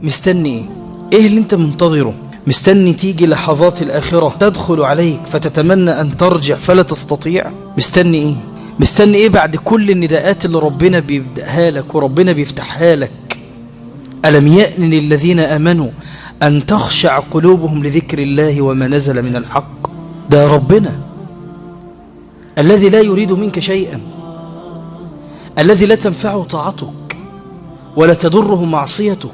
مستني ايه؟ ايه اللي انت منتظره؟ مستني تيجي لحظات الآخرة تدخل عليك فتتمنى أن ترجع فلا تستطيع؟ مستني ايه؟ مستني ايه بعد كل النداءات اللي ربنا بيبدأها لك وربنا بيفتحها لك؟ ألم يأن للذين آمنوا أن تخشع قلوبهم لذكر الله وما نزل من الحق. ده ربنا الذي لا يريد منك شيئا، الذي لا تنفعه طاعتك ولا تضره معصيتك.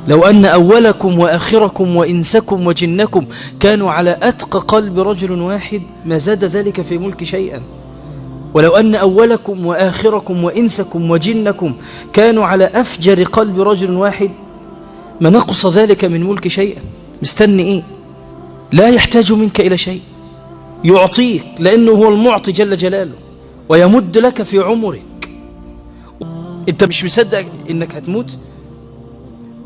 لو أن أولكم وآخركم وإنسكم وجنكم كانوا على أتقى قلب رجل واحد ما زاد ذلك في ملك شيئا. ولو أن أولكم وآخركم وإنسكم وجنكم كانوا على أفجر قلب رجل واحد ما نقص ذلك من ملك شيئا. مستني إيه؟ لا يحتاج منك إلى شيء، يعطيك لأنه هو المعطي جل جلاله، ويمد لك في عمرك. أنت مش مصدق إنك هتموت؟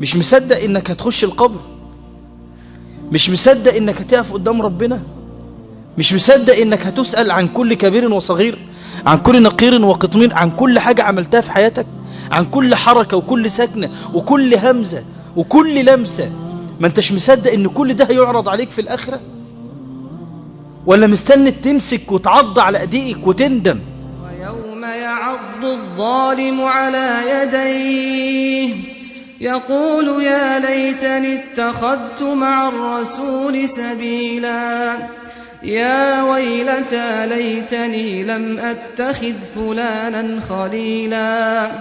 مش مصدق إنك هتخش القبر؟ مش مصدق إنك هتقف قدام ربنا؟ مش مصدق إنك هتسأل عن كل كبير وصغير، عن كل نقير وقطمير، عن كل حاجة عملتها في حياتك، عن كل حركة وكل سكنة وكل همزة وكل لمسة؟ ما انتش مصدق إن كل ده هيعرض عليك في الآخرة؟ ولا مستني تمسك وتعض على أيديك وتندم؟ ويوم يعض الظالم على يديه يقول يا ليتني اتخذت مع الرسول سبيلا يا ويلتى ليتني لم أتخذ فلانا خليلا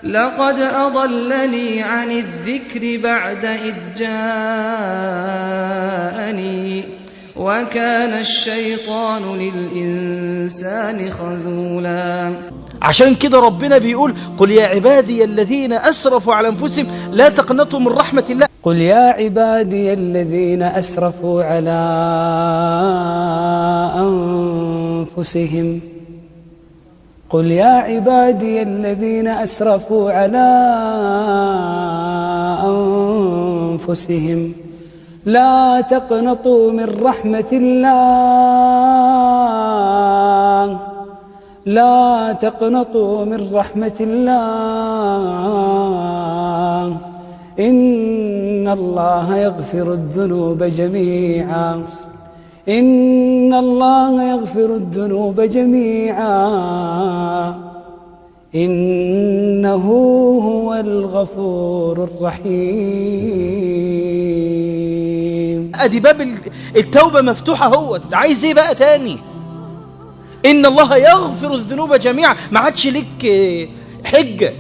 لقد أضلني عن الذكر بعد إذ جاءني وكان الشيطان للإنسان خذولا. عشان كده ربنا بيقول قل يا عبادي الذين أسرفوا على أنفسهم لا تقنطوا من رحمة الله. قل يا عبادي الذين أسرفوا على أنفسهم قل يا عبادي الذين أسرفوا على أنفسهم لا تقنطوا من رحمة الله لا تقنطوا من رحمة الله إن الله يغفر الذنوب جميعا إن الله يغفر الذنوب جميعا إنه هو الغفور الرحيم. أدي باب التوبة مفتوحة. هو عايز ايه بقى تاني؟ إن الله يغفر الذنوب جميعا. ما عادش لك حجة.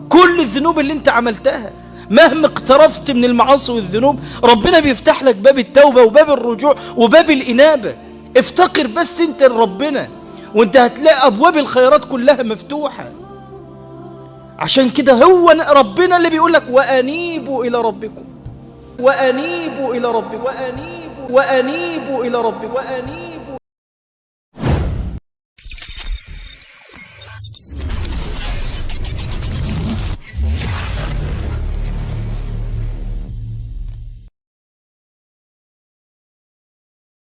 كل الذنوب اللي انت عملتها مهما اقترفت من المعاصي والذنوب ربنا بيفتح لك باب التوبة وباب الرجوع وباب الإنابة. افتقر بس انت لربنا وانت هتلاقي أبواب الخيرات كلها مفتوحة. عشان كده هو ربنا اللي بيقول لك وأنيبوا إلى ربكم وأنيبوا إلى ربكم وأنيبوا إلى ربكم وأنيبوا